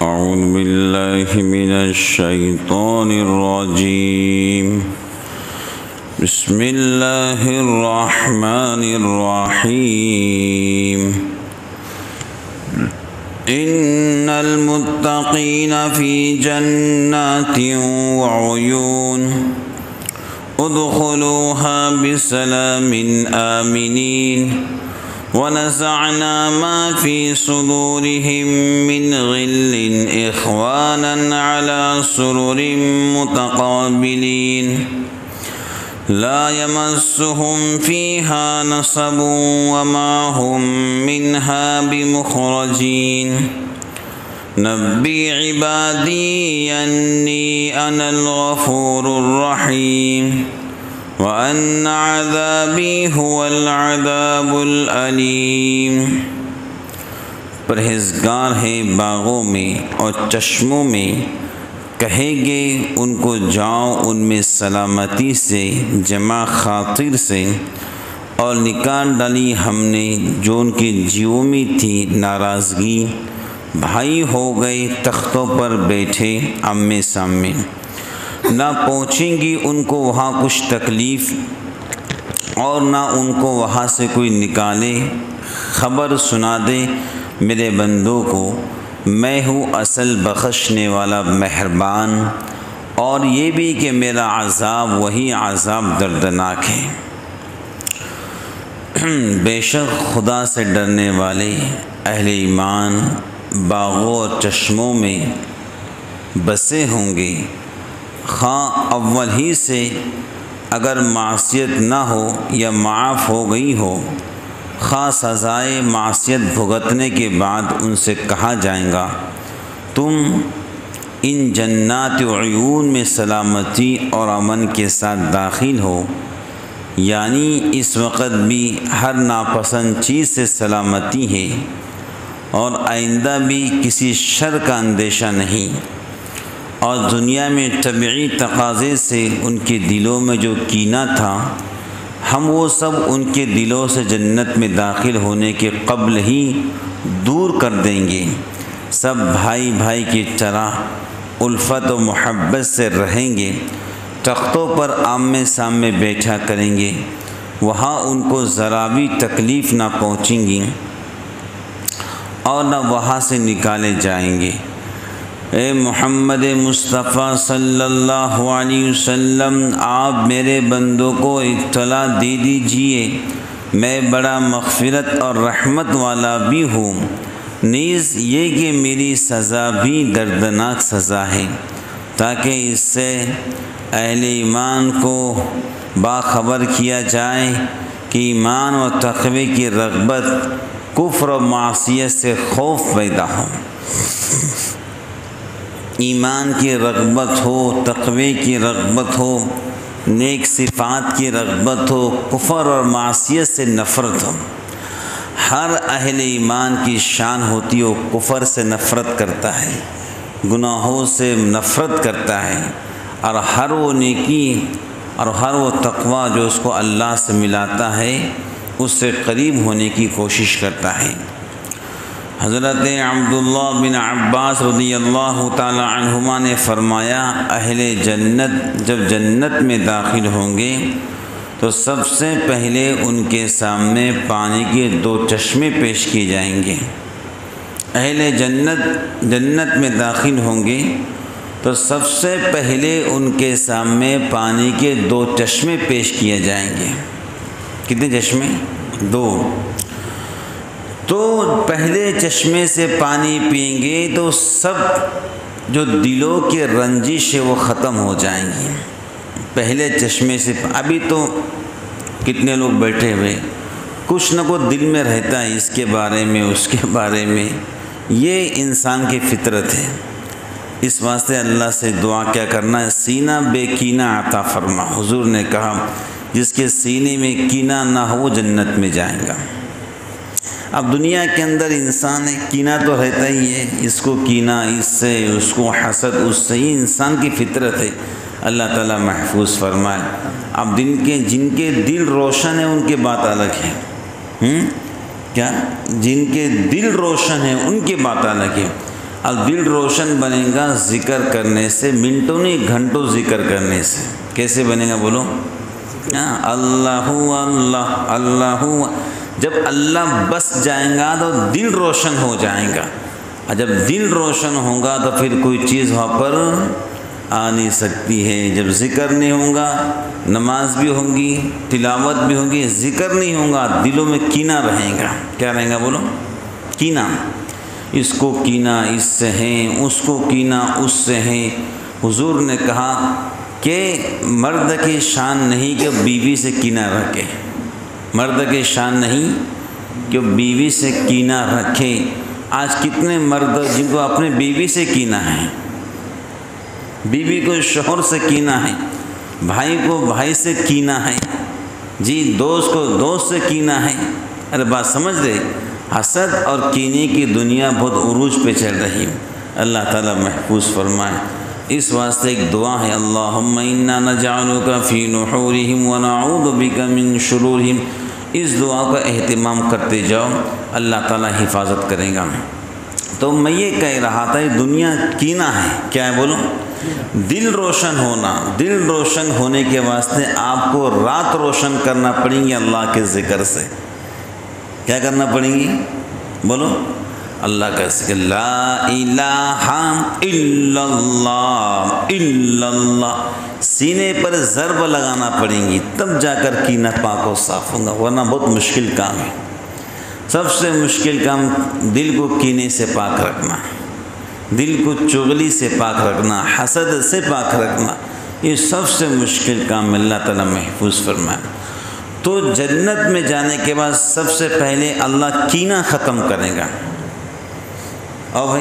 أعوذ بالله من الشيطان الرجيم بسم الله الرحمن الرحيم إن المتقين في جنات وعيون ادخلوها بسلام آمنين ونزعنا ما في صدورهم من غل إخوانا على سرر متقابلين لا يمسهم فيها نصب وما هم منها بمخرجين نبئ عبادي أني أنا الغفور الرحيم وأن عذابي هو العذاب العليم۔ پرہیزگار ہیں باغوں میں اور چشموں میں، کہیں گے ان کو جاؤ ان میں سلامتی سے، جمع خاطر سے، اور نکال ڈالی ہم نے جو ان کی جیوں میں تھی ناراضگی، بھائی ہو گئے تختوں پر بیٹھے آمنے سامنے، نہ پہنچیں گی ان کو وہاں کچھ تکلیف اور نہ ان کو وہاں سے کوئی نکالے۔ خبر سنا دے میرے بندوں کو، میں ہوں اصل بخشنے والا مہربان، اور یہ بھی کہ میرا عذاب وہی عذاب دردناک ہے۔ بے شک خدا سے ڈرنے والے اہل ایمان باغوں اور چشموں میں بسے ہوں گے، خواہ اول ہی سے اگر معصیت نہ ہو یا معاف ہو گئی ہو، خواہ سزائے معصیت بھگتنے کے بعد ان سے کہا جائے گا تم ان جنات عیون میں سلامتی اور امن کے ساتھ داخل ہو، یعنی اس وقت بھی ہر ناپسند چیز سے سلامتی ہے اور آئندہ بھی کسی شر کا اندیشہ نہیں، اور دنیا میں طبعی تقاضے سے ان کے دلوں میں جو کینہ تھا ہم وہ سب ان کے دلوں سے جنت میں داخل ہونے کے قبل ہی دور کر دیں گے۔ سب بھائی بھائی کی طرح الفت و محبت سے رہیں گے، تختوں پر آمنے سامنے بیٹھا کریں گے، وہاں ان کو ذرا بھی تکلیف نہ پہنچیں گی اور نہ وہاں سے نکالے جائیں گے۔ اے محمد مصطفیٰ صلی اللہ علیہ وسلم، آپ میرے بندوں کو اطلاع دے دیجئے میں بڑا مغفرت اور رحمت والا بھی ہوں، نیز یہ کہ میری سزا بھی دردناک سزا ہے، تاکہ اس سے اہل ایمان کو باخبر کیا جائے کہ ایمان و تقوی کی رغبت، کفر و معصیت سے خوف پیدا ہو۔ ایمان کی رغبت ہو، تقوی کی رغبت ہو، نیک صفات کی رغبت ہو، کفر اور معصیت سے نفرت ہو۔ ہر اہل ایمان کی شان ہوتی ہو، کفر سے نفرت کرتا ہے، گناہوں سے نفرت کرتا ہے، اور ہر وہ نیکی اور ہر وہ تقوی جو اس کو اللہ سے ملاتا ہے اس سے قریب ہونے کی کوشش کرتا ہے۔ حضرت عبداللہ بن عباس رضی اللہ تعالی عنہما نے فرمایا، اہل جنت جب جنت میں داخل ہوں گے تو سب سے پہلے ان کے سامنے پانی کے 2 چشمے پیش کیے جائیں گے۔ اہل جنت میں داخل ہوں گے تو سب سے پہلے ان کے سامنے پانی کے 2 چشمے پیش کیے جائیں گے۔ کتنے چشمے؟ 2۔ تو پہلے چشمے سے پانی پئیں گے تو سب جو دلوں کے رنجش ہے وہ ختم ہو جائیں گی۔ پہلے چشمے سے ابھی تو کتنے لوگ بیٹھے ہوئے، کچھ نہ کچھ دل میں رہتا ہے اس کے بارے میں اس کے بارے میں، یہ انسان کی فطرت ہے۔ اس واسطے اللہ سے دعا کیا کرنا ہے، سینہ بے کینہ عطا فرما۔ حضور نے کہا جس کے سینے میں کینہ نہ ہو وہ جنت میں جائے گا۔ اب دنیا کے اندر انسان ہے، کینہ تو رہتا ہی ہے، اس کو کینہ اس سے، اس کو حسد اس سے، یہ انسان کی فطرت ہے، اللہ تعالیٰ محفوظ فرمائے۔ اب جن کے دل روشن ہیں ان کی بات الگ ہے، کیا جن کے دل روشن ہیں ان کی بات الگ ہے۔ اور دل روشن بنے گا ذکر کرنے سے، منٹوں نہیں گھنٹوں ذکر کرنے سے۔ کیسے بنے گا بولو؟ اللہ اللہ اللہ، جب اللہ بس جائیں گا تو دل روشن ہو جائے گا، اور جب دل روشن ہوگا تو پھر کوئی چیز وہاں پر آ نہیں سکتی ہے۔ جب ذکر نہیں ہوگا، نماز بھی ہوگی، تلاوت بھی ہوگی، ذکر نہیں ہوگا، دلوں میں کینہ رہے گا۔ کیا رہے گا بولو؟ کینہ۔ اس کو کینہ اس سے ہے، اس کو کینہ اس سے ہے۔ حضور نے کہا کہ مرد کی شان نہیں کہ بیوی سے کینہ رکھے، مرد کی شان نہیں کہ بیوی سے کینہ رکھے۔ آج کتنے مرد جن کو اپنے بیوی سے کینہ ہے، بیوی کو شوہر سے کینہ ہے، بھائی کو بھائی سے کینہ ہے، جی دوست کو دوست سے کینہ ہے۔ ارے بات سمجھ رہے؟ حسد اور کینے کی دنیا بہت عروج پہ چل رہی ہے، اللہ تعالیٰ محفوظ فرمائے۔ اس واسطے ایک دعا ہے، اللہم انا نجعلک فی نحورہم ونعوذ بک من شرورہم۔ اس دعا کا اہتمام کرتے جاؤ، اللہ تعالیٰ حفاظت کرے گا۔ تو میں یہ کہہ رہا تھا، یہ دنیا کینہ ہے، کیا ہے بولو؟ دل روشن ہونا۔ دل روشن ہونے کے واسطے آپ کو رات روشن کرنا پڑیں گی اللہ کے ذکر سے۔ کیا کرنا پڑیں گی بولو؟ اللہ کا ذکر، لا الہ الا اللہ الا اللہ، سینے پر ضرب لگانا پڑیں گی، تب جا کر کینہ پاک و صاف ہوگا، ورنہ بہت مشکل کام ہے۔ سب سے مشکل کام دل کو کینے سے پاک رکھنا، دل کو چغلی سے پاک رکھنا، حسد سے پاک رکھنا، یہ سب سے مشکل کام اللہ تعالیٰ محفوظ فرمائے۔ تو جنت میں جانے کے بعد سب سے پہلے اللہ کینہ ختم کرے گا۔ اور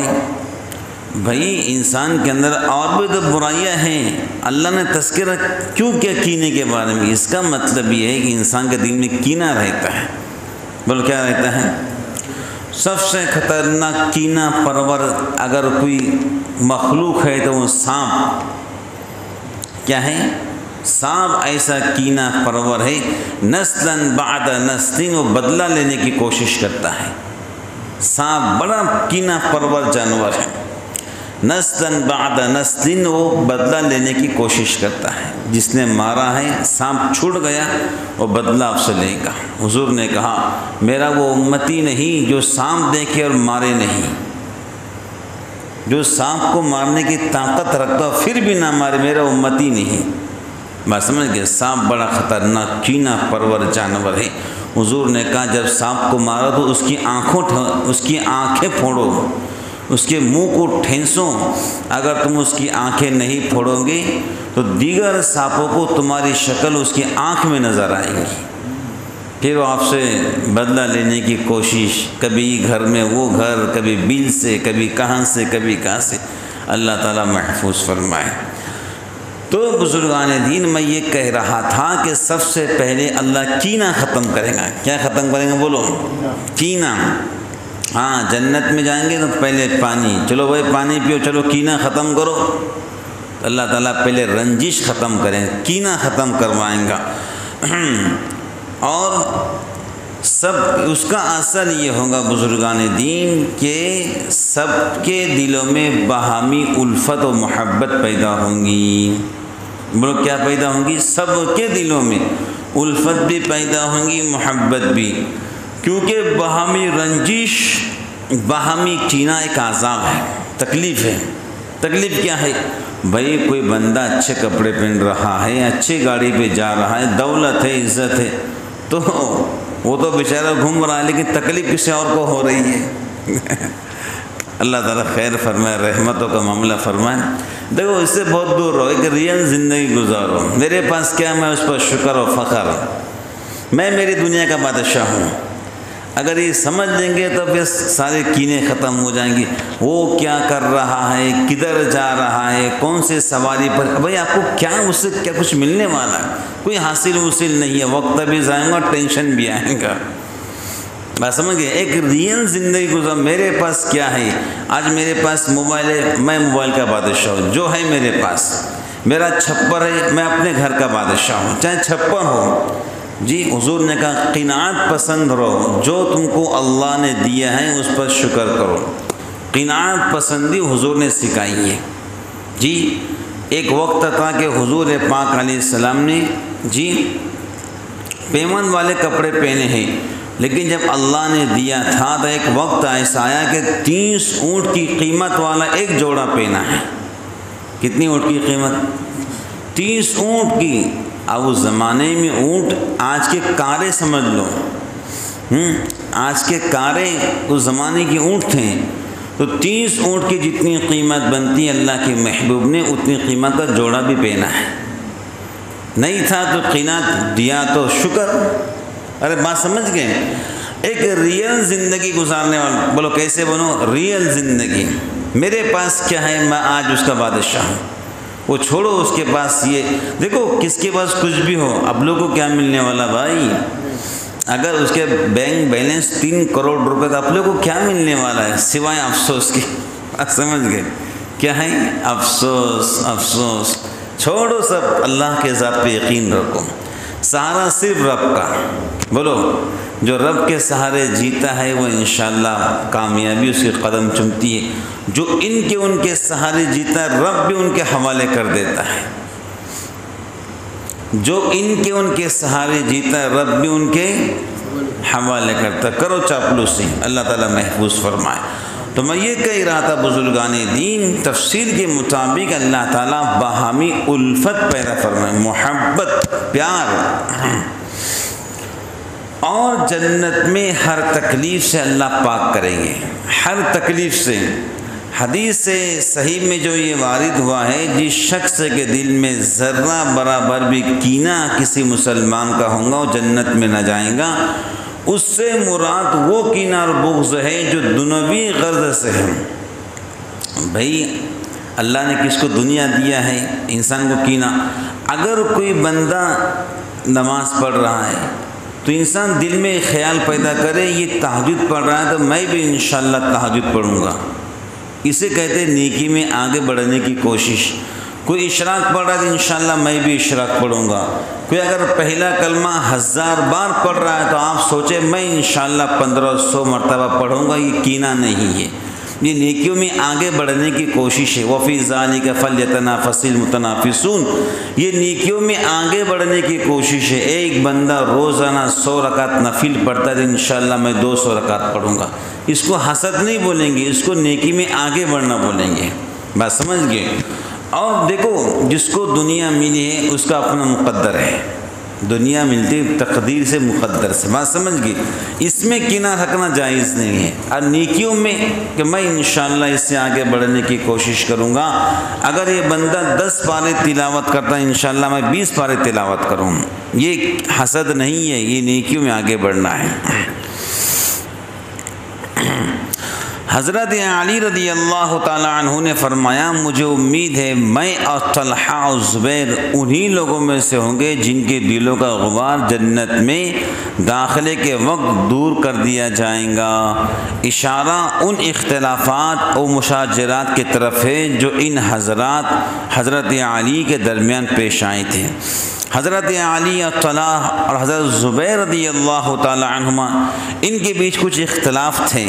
بھائی انسان کے اندر اور بھی تو برائیاں ہیں، اللہ نے تذکرہ کیوں کیا کینے کے بارے میں؟ اس کا مطلب یہ ہے کہ انسان کے دل میں کینہ رہتا ہے۔ بولو کیا رہتا ہے؟ سب سے خطرناک کینہ پرور اگر کوئی مخلوق ہے تو وہ سانپ۔ کیا ہے؟ سانپ ایسا کینہ پرور ہے، نسلاً بعد نسل، وہ بدلہ لینے کی کوشش کرتا ہے۔ سانپ بڑا کینہ پرور جانور ہے، نسلاً بعد نسل، وہ بدلہ لینے کی کوشش کرتا ہے۔ جس نے مارا ہے، سانپ چھوٹ گیا، وہ بدلہ آپ سے لے گا۔ حضور نے کہا میرا وہ امتی نہیں جو سانپ دیکھے اور مارے نہیں، جو سانپ کو مارنے کی طاقت رکھتا پھر بھی نہ مارے، میرا امتی نہیں۔ بات سمجھ گئے؟ سانپ بڑا خطرناک کینہ پرور جانور ہے۔ حضور نے کہا جب سانپ کو مارا تو اس کی آنکھیں پھوڑو، اس کے منہ کو ٹھینسو۔ اگر تم اس کی آنکھیں نہیں پھوڑو گے تو دیگر سانپوں کو تمہاری شکل اس کی آنکھ میں نظر آئے گی، پھر وہ آپ سے بدلہ لینے کی کوشش، کبھی گھر میں وہ گھر، کبھی بل سے، کبھی کہاں سے، کبھی کہاں سے، اللہ تعالیٰ محفوظ فرمائے۔ تو بزرگان دین میں یہ کہہ رہا تھا کہ سب سے پہلے اللہ کینہ ختم کرے گا۔ کیا ختم کرے گا بولو؟ کینہ۔ ہاں جنت میں جائیں گے تو پہلے پانی، چلو بھائی پانی پیو، چلو کینہ ختم کرو، تو اللہ تعالیٰ پہلے رنجش ختم کریں، کینہ ختم کروائیں گا۔ اور سب اس کا اثر یہ ہوگا بزرگان دین کہ سب کے دلوں میں باہمی الفت و محبت پیدا ہوں گی۔ بولو کیا پیدا ہوں گی؟ سب کے دلوں میں الفت بھی پیدا ہوں گی، محبت بھی، کیونکہ باہمی رنجش، باہمی کینہ ایک عذاب ہے، تکلیف ہے۔ تکلیف کیا ہے؟ بھائی کوئی بندہ اچھے کپڑے پہن رہا ہے، اچھی گاڑی پہ جا رہا ہے، دولت ہے، عزت ہے، تو وہ تو بیچارہ گھوم رہا ہے، لیکن تکلیف کسی اور کو ہو رہی ہے۔ اللہ تعالیٰ خیر فرمائے، رحمتوں کا معاملہ فرمائے۔ دیکھو اس سے بہت دور رہو، ایک ریئل زندگی گزارو۔ میرے پاس کیا، میں اس پر شکر و فخر، میں میری دنیا کا بادشاہ ہوں۔ اگر یہ سمجھ لیں گے تو پھر سارے کینے ختم ہو جائیں گے۔ وہ کیا کر رہا ہے، کدھر جا رہا ہے، کون سے سواری پر، بھائی آپ کو کیا اس سے کیا کچھ ملنے والا ہے؟ کوئی حاصل نہیں ہے، وقت بھی ضائع گا، ٹینشن بھی آئے گا۔ بات سمجھ گئے؟ ایک ریئل زندگی گزار۔ میرے پاس کیا ہے؟ آج میرے پاس موبائل ہے، میں موبائل کا بادشاہ ہوں، جو ہے میرے پاس۔ میرا چھپر ہے، میں اپنے گھر کا بادشاہ ہوں، چاہے چھپر ہو۔ جی حضور نے کہا قناعت پسند رہو، جو تم کو اللہ نے دیا ہے اس پر شکر کرو۔ قناعت پسندی حضور نے سکھائی ہے جی۔ ایک وقت تھا کہ حضور پاک علیہ السلام نے جی پیمند والے کپڑے پہنے ہیں، لیکن جب اللہ نے دیا تھا تو ایک وقت ایسا آیا کہ 30 اونٹ کی قیمت والا ایک جوڑا پہنا ہے۔ کتنی اونٹ کی قیمت؟ 30 اونٹ کی۔ اب اس زمانے میں اونٹ آج کے کارے سمجھ لو، آج کے کارے اس زمانے کی اونٹ تھے، تو 30 اونٹ کی جتنی قیمت بنتی اللہ کے محبوب نے اتنی قیمت کا جوڑا بھی پہنا ہے۔ نہیں تھا تو قناعت دیا تو شکر۔ ارے بات سمجھ گئے؟ ایک ریئل زندگی گزارنے والا، بولو کیسے بنو؟ ریئل زندگی۔ میرے پاس کیا ہے، میں آج اس کا بادشاہ ہوں، وہ چھوڑو اس کے پاس یہ دیکھو کس کے پاس کچھ بھی ہو، اب لوگوں کو کیا ملنے والا بھائی؟ اگر اس کے بینک بیلنس 3 کروڑ روپے کا، آپ لوگوں کو کیا ملنے والا ہے سوائے افسوس کے؟ سمجھ گئے کیا ہے؟ افسوس۔ افسوس چھوڑو سب، اللہ کے ذات پہ یقین رکھو، سہارا صرف رب کا۔ بولو جو رب کے سہارے جیتا ہے وہ انشاءاللہ کامیابی اس کے قدم چومتی ہے، جو ان کے سہارے جیتا ہے رب بھی ان کے حوالے کر دیتا ہے، جو ان کے سہارے جیتا ہے رب بھی ان کے حوالے کرتا ہے۔ کرو چاپلوسی، اللہ تعالیٰ محفوظ فرمائے۔ تو میں یہ کہہ رہا تھا بزرگان دین، تفسیر کے مطابق اللہ تعالیٰ باہمی الفت پیدا فرمائے، محبت، پیار، اور جنت میں ہر تکلیف سے اللہ پاک کریں گے، ہر تکلیف سے۔ حدیث سے صحیح میں جو یہ وارد ہوا ہے، جس شخص کے دل میں ذرہ برابر بھی کینہ کسی مسلمان کا ہوگا وہ جنت میں نہ جائیں گا۔ اس سے مراد وہ کینہ اور بغض ہے جو دنیوی غرض سے ہے۔ بھائی اللہ نے کس کو دنیا دیا ہے، انسان کو کینہ۔ اگر کوئی بندہ نماز پڑھ رہا ہے تو انسان دل میں خیال پیدا کرے یہ تہجد پڑھ رہا ہے تو میں بھی انشاءاللہ تہجد پڑھوں گا، اسے کہتے ہیں نیکی میں آگے بڑھنے کی کوشش۔ کوئی اشراق پڑھ رہا ہے تو انشاءاللہ میں بھی اشراق پڑھوں گا۔ کوئی اگر پہلا کلمہ 1000 بار پڑھ رہا ہے تو آپ سوچیں میں انشاءاللہ 1500 مرتبہ پڑھوں گا، یہ کینہ نہیں ہے، یہ نیکیوں میں آگے بڑھنے کی کوشش ہے۔ وَفِي ذَلِكَ فَلْيَتَنَافَسِ الْمُتَنَافِسُونَ، یہ نیکیوں میں آگے بڑھنے کی کوشش ہے۔ ایک بندہ روزانہ 100 رکعت نفل پڑھتا ہے تو انشاءاللہ میں 200 رکعت پڑھوں گا، اس کو حسد نہیں بولیں گے، اس کو نیکی میں آگے بڑھنا بولیں گے۔ بات سمجھ گئے؟ اور دیکھو جس کو دنیا ملی ہے اس کا اپنا مقدر ہے، دنیا ملتی تقدیر سے، مقدر سے۔ بات سمجھ گئی؟ اس میں کینہ رکھنا جائز نہیں ہے۔ اور نیکیوں میں کہ میں انشاءاللہ اس سے آگے بڑھنے کی کوشش کروں گا، اگر یہ بندہ 10 پارے تلاوت کرتا ہے انشاءاللہ میں 20 پارے تلاوت کروں، یہ حسد نہیں ہے، یہ نیکیوں میں آگے بڑھنا ہے۔ حضرت علی رضی اللہ تعالیٰ عنہ نے فرمایا مجھے امید ہے میں اور طلحہ اور زبیر انہی لوگوں میں سے ہوں گے جن کے دلوں کا غبار جنت میں داخلے کے وقت دور کر دیا جائے گا۔ اشارہ ان اختلافات اور مشاجرات کی طرف ہے جو ان حضرت علی کے درمیان پیش آئے تھے۔ حضرت علی اور طلحہ اور حضرت زبیر رضی اللہ تعالیٰ عنہما ان کے بیچ کچھ اختلاف تھے،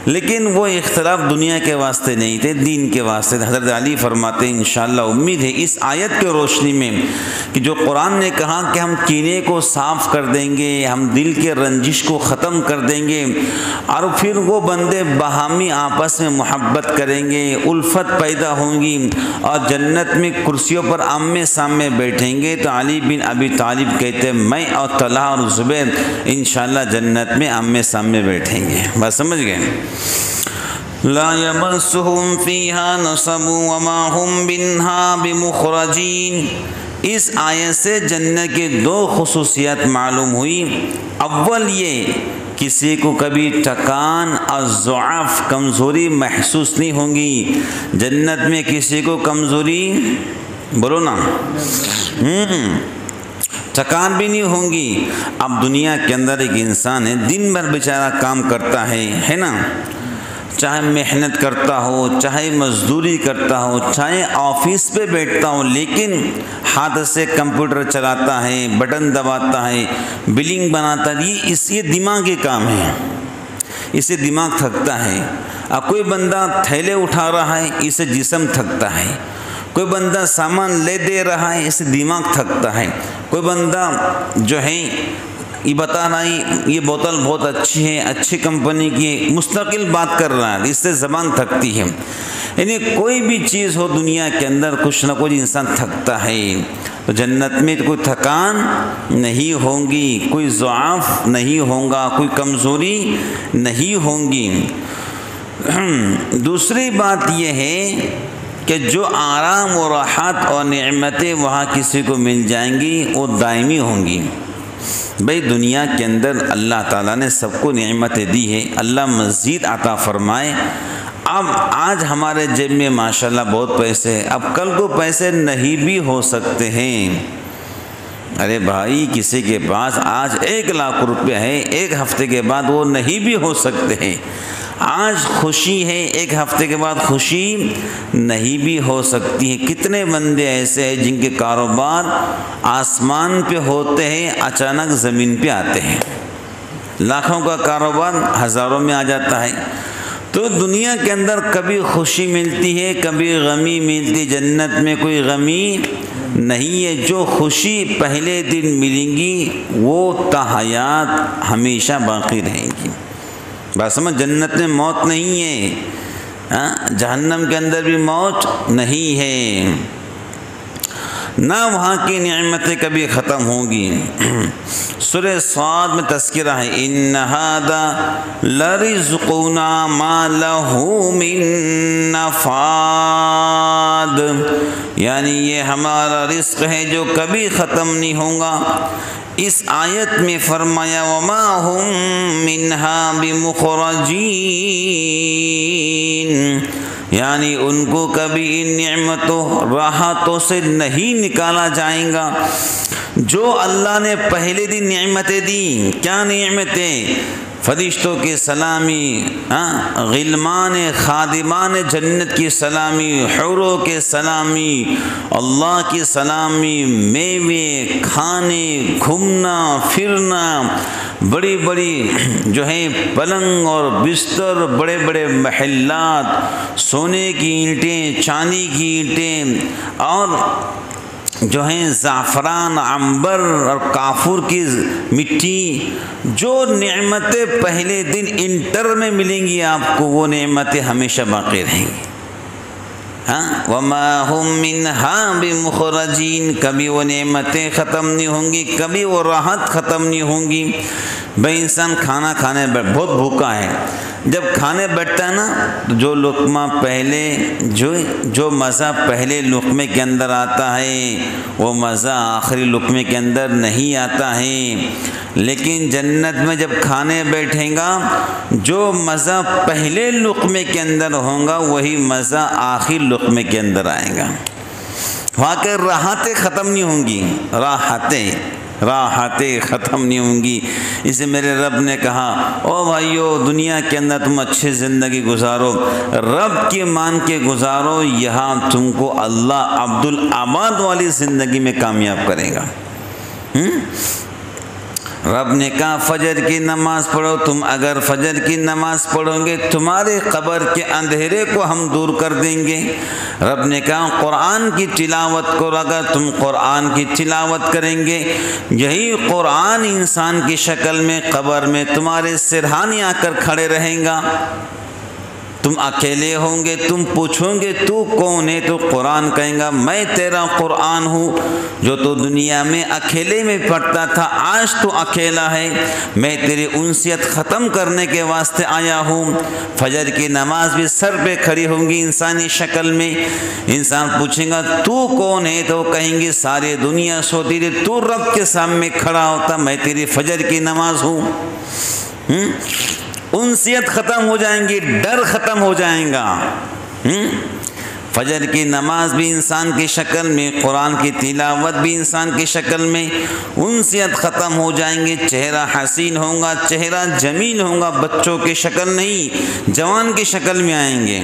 لیکن وہ اختلاف دنیا کے واسطے نہیں تھے، دین کے واسطے۔ حضرت علی فرماتے ہیں انشاءاللہ امید ہے اس آیت کے روشنی میں کہ جو قرآن نے کہا کہ ہم کینے کو صاف کر دیں گے، ہم دل کے رنجش کو ختم کر دیں گے، اور پھر وہ بندے باہمی آپس میں محبت کریں گے، الفت پیدا ہوں گی، اور جنت میں کرسیوں پر آمنے سامنے بیٹھیں گے، تو علی بن ابی طالب کہتے ہیں میں اور طلحہ اور زبیر انشاءاللہ جنت میں آمنے سامنے بیٹھیں گے۔ بات سمجھ گئے؟ لا يمسهم فيها نصب وما هم منها بمخرجین۔ اس آیت سے جنت کے 2 خصوصیات معلوم ہوئی۔ اول یہ کسی کو کبھی تھکان اور ضعف کمزوری محسوس نہیں ہوں گی، جنت میں کسی کو کمزوری بولو نا تھکان بھی نہیں ہوں گی۔ اب دنیا کے اندر ایک انسان ہے دن بھر بیچارہ کام کرتا ہے نا، چاہے محنت کرتا ہو، چاہے مزدوری کرتا ہو، چاہے آفس پہ بیٹھتا ہو، لیکن ہاتھ سے کمپیوٹر چلاتا ہے، بٹن دباتا ہے، بلنگ بناتا ہے، یہ دماغی کام ہے، اسے دماغ تھکتا ہے۔ اب کوئی بندہ تھیلے اٹھا رہا ہے، اسے جسم تھکتا ہے، کوئی بندہ سامان لے دے رہا ہے، اسے دماغ تھکتا ہے، کوئی بندہ جو ہے یہ بتا رہا ہے یہ بوتل بہت اچھی ہے، اچھی کمپنی کی، مستقل بات کر رہا ہے، اس سے زبان تھکتی ہے۔ یعنی کوئی بھی چیز ہو دنیا کے اندر کچھ نہ کچھ انسان تھکتا ہے۔ تو جنت میں کوئی تھکان نہیں ہوگی، کوئی ضعف نہیں ہوگا، کوئی کمزوری نہیں ہوگی۔ دوسری بات یہ ہے کہ جو آرام و راحت اور نعمتیں وہاں کسی کو مل جائیں گی وہ دائمی ہوں گی۔ بھئی دنیا کے اندر اللہ تعالیٰ نے سب کو نعمتیں دی ہے، اللہ مزید عطا فرمائے۔ اب آج ہمارے جیب میں ماشاءاللہ بہت پیسے ہیں، اب کل کو پیسے نہیں بھی ہو سکتے ہیں۔ ارے بھائی کسی کے پاس آج 1,00,000 روپے ہے، ایک ہفتے کے بعد وہ نہیں بھی ہو سکتے ہیں۔ آج خوشی ہے، ایک ہفتے کے بعد خوشی نہیں بھی ہو سکتی ہے۔ کتنے بندے ایسے ہیں جن کے کاروبار آسمان پہ ہوتے ہیں، اچانک زمین پہ آتے ہیں، لاکھوں کا کاروبار ہزاروں میں آ جاتا ہے۔ تو دنیا کے اندر کبھی خوشی ملتی ہے، کبھی غمی ملتی، جنت میں کوئی غمی نہیں ہے۔ جو خوشی پہلے دن ملیں گی وہ تا حیات ہمیشہ باقی رہیں گی۔ بات سمجھ، جنت میں موت نہیں ہے، جہنم کے اندر بھی موت نہیں ہے، نہ وہاں کی نعمتیں کبھی ختم ہوں گی۔ سورہ صاد میں تذکرہ ہے ان ھذا لرزقنا ما لہ من نفاد، یعنی یہ ہمارا رزق ہے جو کبھی ختم نہیں ہوگا۔ اس آیت میں فرمایا وما ہم منہا بمخرجین، یعنی ان کو کبھی ان نعمتوں راحتوں سے نہیں نکالا جائے گا جو اللہ نے پہلے دن نعمتیں دی۔ کیا نعمتیں؟ فرشتوں کی سلامی، غلمان خادمان جنت کی سلامی، حوروں کے سلامی، اللہ کی سلامی، میوے کھانے، گھومنا پھرنا، بڑی بڑی جو ہے پلنگ اور بستر، بڑے بڑے محلات، سونے کی اینٹیں، چاندی کی اینٹیں، اور جو ہیں زعفران، عنبر اور کافور کی مٹی، جو نعمتیں پہلے دن انٹر میں ملیں گی آپ کو وہ نعمتیں ہمیشہ باقی رہیں گی۔ وما ہم منہا بمخرجین، کبھی وہ نعمتیں ختم نہیں ہوں گی، کبھی وہ راحت ختم نہیں ہوں گی۔ بھائی انسان کھانا کھانے بہت بھوکا ہے، جب کھانے بیٹھتا ہے نا تو جو لقمہ پہلے جو مزہ پہلے لقمے کے اندر آتا ہے وہ مزہ آخری لقمے کے اندر نہیں آتا ہے۔ لیکن جنت میں جب کھانے بیٹھیں گا جو مزہ پہلے لقمے کے اندر ہوگا وہی مزہ آخری لقمے کے اندر آئے گا۔ وہاں کے راحتیں ختم نہیں ہوں گی، راحتیں ختم نہیں ہوں گی۔ اسے میرے رب نے کہا او بھائیو دنیا کے اندر تم اچھی زندگی گزارو، رب کی مان کے گزارو، یہاں تم کو اللہ عبدالآباد والی زندگی میں کامیاب کرے گا۔ رب نے کہا فجر کی نماز پڑھو، تم اگر فجر کی نماز پڑھو گے تمہارے قبر کے اندھیرے کو ہم دور کر دیں گے۔ رب نے کہا قرآن کی تلاوت کرو، اگر تم قرآن کی تلاوت کریں گے یہی قرآن انسان کی شکل میں قبر میں تمہارے سرہانے آ کر کھڑے رہیں گا۔ تم اکیلے ہوں گے، تم پوچھو گے تو کون ہے، تو قرآن کہیں گا میں تیرا قرآن ہوں جو تو دنیا میں اکیلے میں پڑھتا تھا، آج تو اکیلا ہے، میں تیری انسیت ختم کرنے کے واسطے آیا ہوں۔ فجر کی نماز بھی سر پہ کھڑی ہوں گی انسانی شکل میں، انسان پوچھے گا تو کون ہے، تو کہیں گے ساری دنیا سوتی رہی، تو رب کے سامنے کھڑا ہوتا، میں تیری فجر کی نماز ہوں۔ انسیت ختم ہو جائیں گی، ڈر ختم ہو جائیں گا۔ فجر کی نماز بھی انسان کی شکل میں، قرآن کی تلاوت بھی انسان کی شکل میں، انسیت ختم ہو جائیں گے، چہرہ حسین ہوگا، چہرہ جمیل ہوگا، بچوں کی شکل نہیں جوان کی شکل میں آئیں گے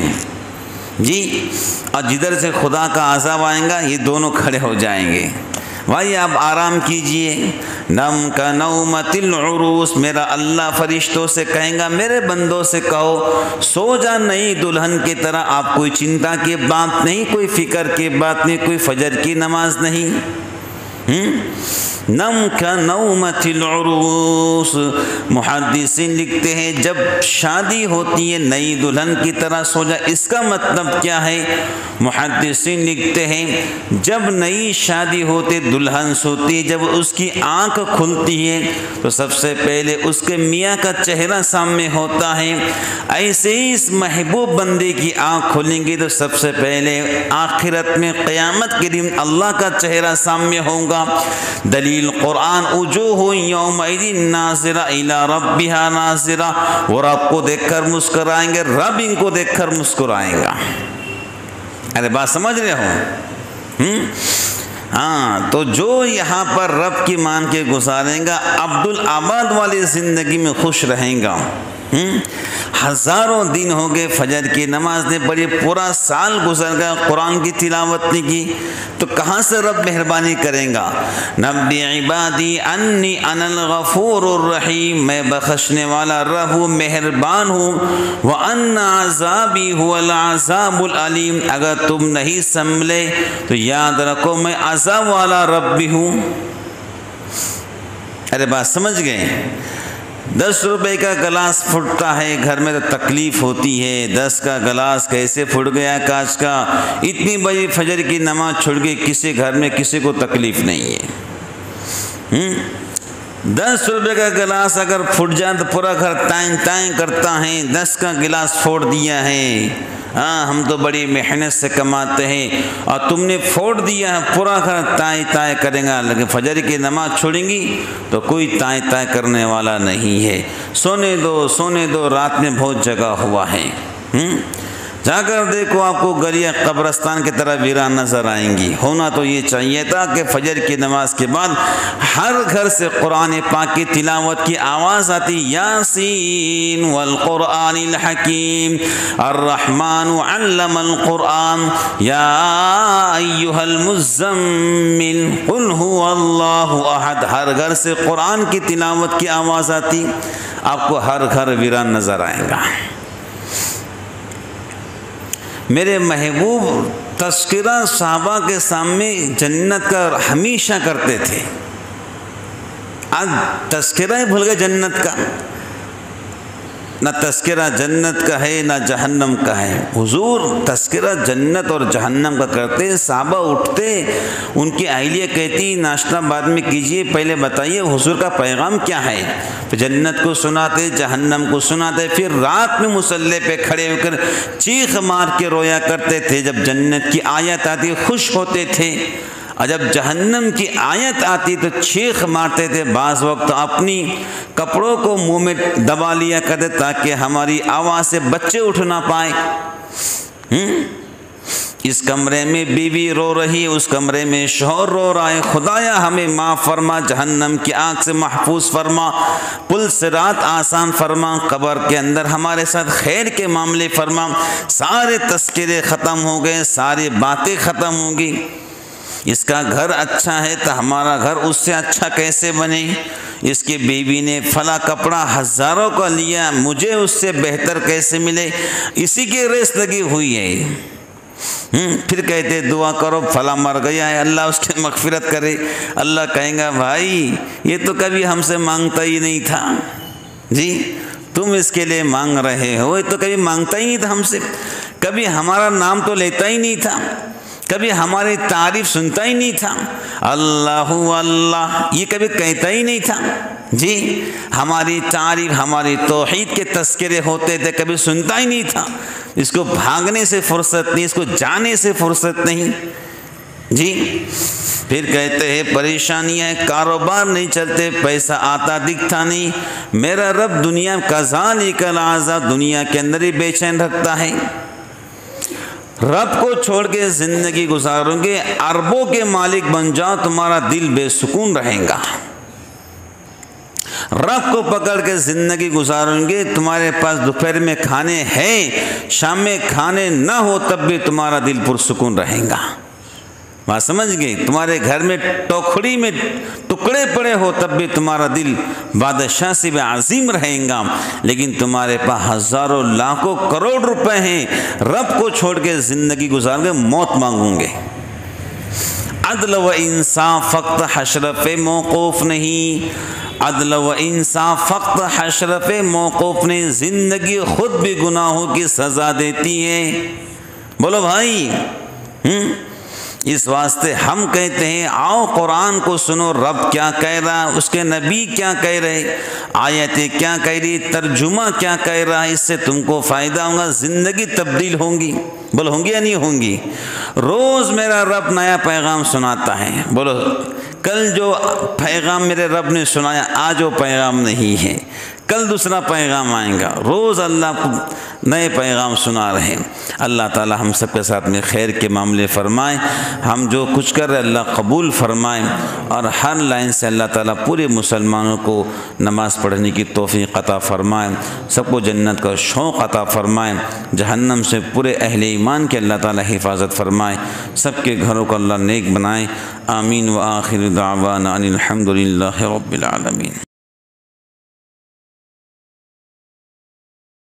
جی۔ اور جدھر سے خدا کا عذاب آئے گا یہ دونوں کھڑے ہو جائیں گے۔ بھائی آپ آرام کیجئے، نم کا نومت العروس، میرا اللہ فرشتوں سے کہیں گا میرے بندوں سے کہو سو جا نئی دلہن کی طرح، آپ کوئی چنتا کی بات نہیں، کوئی فکر کی بات نہیں، کوئی فجر کی نماز نہیں۔ نم کا نومت العروس، محدثین لکھتے ہیں جب شادی ہوتی ہے نئی دلہن کی طرح سو جا، اس کا مطلب کیا ہے؟ محدثین لکھتے ہیں جب نئی شادی ہوتی دلہن سوتی ہے، جب اس کی آنکھ کھلتی ہے تو سب سے پہلے اس کے میاں کا چہرہ سامنے ہوتا ہے، ایسے ہی اس محبوب بندے کی آنکھ کھلیں گی تو سب سے پہلے آخرت میں قیامت کے دن اللہ کا چہرہ سامنے ہوگا۔ دلیل قرآن، وجوہ یومئذ ناظرہ الی ربہا ناظرہ، وہ رب کو دیکھ کر مسکرائیں گے، رب ان کو دیکھ کر مسکرائیں گا۔ ارے بات سمجھ رہے ہو؟ ہاں، تو جو یہاں پر رب کی مان کے گزاریں گا عبدالآباد والی زندگی میں خوش رہیں گا۔ ہزاروں دن ہو گئے فجر کی نماز نے پڑھی، پورا سال گزر گیا قرآن کی تلاوت نہیں کی، تو کہاں سے رب مہربانی کریں گا؟ نبی عبادی انی انا الغفور الرحیم، میں بخشنے والا رب ہوں، مہربان ہوں، وان عذابی هو العذاب العلیم، اگر تم نہیں سنبھلے تو یاد رکھو میں عذاب والا رب بھی ہوں۔ ارے بات سمجھ گئے؟ 10 روپے کا گلاس پھٹتا ہے گھر میں تو تکلیف ہوتی ہے، 10 کا گلاس کیسے پھٹ گیا کاچ کا، اتنی بڑی فجر کی نماز چھوڑ گئی، کسی گھر میں کسی کو تکلیف نہیں ہے۔ 10 روپے کا گلاس اگر پھٹ جائے تو پورا گھر تائیں تائیں کرتا ہے، 10 کا گلاس پھوڑ دیا ہے، ہاں ہم تو بڑی محنت سے کماتے ہیں اور تم نے پھوڑ دیا ہے، پورا گھر تائیں تائیں کریں گا، لیکن فجر کی نماز چھوڑیں گی تو کوئی تائیں تائیں کرنے والا نہیں ہے۔ سونے دو رات میں بہت جگہ ہوا ہے، جا کر دیکھو آپ کو گلیاں قبرستان کی طرح ویران نظر آئیں گی۔ ہونا تو یہ چاہیے تھا کہ فجر کی نماز کے بعد ہر گھر سے قرآن پاک کی تلاوت کی آواز آتی، یاسین والقرآن الحکیم الرحمن علم القرآن یا ایہا المزمل قل هو اللہ احد، ہر گھر سے قرآن کی تلاوت کی آواز آتی، آپ کو ہر گھر ویران نظر آئے گا۔ میرے محبوب تذکرہ صحابہ کے سامنے جنت کا ہمیشہ کرتے تھے، آج تذکرہ ہی بھول گئے جنت کا، نہ تذکرہ جنت کا ہے نہ جہنم کا ہے۔ حضور تذکرہ جنت اور جہنم کا کرتے، صحابہ اٹھتے، ان کی اہلیہ کہتی ناشتہ بعد میں کیجئے، پہلے بتائیے حضور کا پیغام کیا ہے، پھر جنت کو سناتے جہنم کو سناتے، پھر رات میں مصلی پہ کھڑے ہو کر چیخ مار کے رویا کرتے تھے، جب جنت کی آیت آتی خوش ہوتے تھے، اور جب جہنم کی آیت آتی تو چیخ مارتے تھے، بعض وقت اپنی کپڑوں کو منہ میں دبا لیا کرتے تاکہ ہماری آواز سے بچے اٹھ نہ پائیں۔ اس کمرے میں بیوی رو رہی ہے، اس کمرے میں شوہر رو رہا ہے، خدایا ہمیں معاف فرما، جہنم کی آگ سے محفوظ فرما، پل صراط آسان فرما، قبر کے اندر ہمارے ساتھ خیر کے معاملے فرما۔ سارے تذکرے ختم ہو گئے، ساری باتیں ختم ہوں گی۔ اس کا گھر اچھا ہے تو ہمارا گھر اس سے اچھا کیسے بنے، اس کی بیوی نے فلاں کپڑا ہزاروں کا لیا، مجھے اس سے بہتر کیسے ملے، اسی کی ریس لگی ہوئی ہے۔ پھر کہتے دعا کرو فلاں مر گیا ہے، اللہ اس کی مغفرت کرے، اللہ کہیں گا بھائی یہ تو کبھی ہم سے مانگتا ہی نہیں تھا، جی تم اس کے لیے مانگ رہے ہو، یہ تو کبھی مانگتا ہی نہیں تھا ہم سے، کبھی ہمارا نام تو لیتا ہی نہیں تھا، کبھی ہماری تعریف سنتا ہی نہیں تھا، اللہ اللہ یہ کبھی کہتا ہی نہیں تھا، جی ہماری تعریف ہماری توحید کے تذکرے ہوتے تھے، کبھی سنتا ہی نہیں تھا، اس کو بھاگنے سے فرصت نہیں، اس کو جانے سے فرصت نہیں، جی پھر کہتے ہیں پریشانیاں، کاروبار نہیں چلتے، پیسہ آتا دکھتا نہیں، میرا رب دنیا کذالک العذاب، دنیا کے اندر ہی بے چین رکھتا ہے۔ رب کو چھوڑ کے زندگی گزاروں گے، اربوں کے مالک بن جاؤ، تمہارا دل بے سکون رہے گا۔ رب کو پکڑ کے زندگی گزاریں گے، تمہارے پاس دوپہر میں کھانے ہیں، شام میں کھانے نہ ہو تب بھی تمہارا دل پرسکون رہے گا۔ بات سمجھ گئے؟ تمہارے گھر میں ٹوکری میں ٹکڑے پڑے ہو تب بھی تمہارا دل بادشاہ سے بھی عظیم رہے گا، لیکن تمہارے پاس ہزاروں لاکھوں کروڑ روپے ہیں، رب کو چھوڑ کے زندگی گزار کے موت مانگوں گے۔ عدل و انصاف فقط حشر پہ موقوف نہیں، عدل و انصاف فقط حشر پہ موقوف نہیں، زندگی خود بھی گناہوں کی سزا دیتی ہے۔ بولو بھائی، اس واسطے ہم کہتے ہیں آؤ قرآن کو سنو، رب کیا کہہ رہا، اس کے نبی کیا کہہ رہے، آیتیں کیا کہہ رہی، ترجمہ کیا کہہ رہا، اس سے تم کو فائدہ ہوگا، زندگی تبدیل ہوں گی۔ بولو ہوں گی یا نہیں ہوں گی؟ روز میرا رب نیا پیغام سناتا ہے، بولو کل جو پیغام میرے رب نے سنایا آج وہ پیغام نہیں ہے، کل دوسرا پیغام آئے گا، روز اللہ کو نئے پیغام سنا رہے ہیں۔ اللہ تعالی ہم سب کے ساتھ میں خیر کے معاملے فرمائے، ہم جو کچھ کر رہے اللہ قبول فرمائے، اور ہر لائن سے اللہ تعالیٰ پورے مسلمانوں کو نماز پڑھنے کی توفیق عطا فرمائے، سب کو جنت کا شوق عطا فرمائے، جہنم سے پورے اہل ایمان کے اللہ تعالیٰ حفاظت فرمائے، سب کے گھروں کو اللہ نیک بنائے۔ آمین۔ وآخر دعوانا ان الحمد للہ رب العالمین۔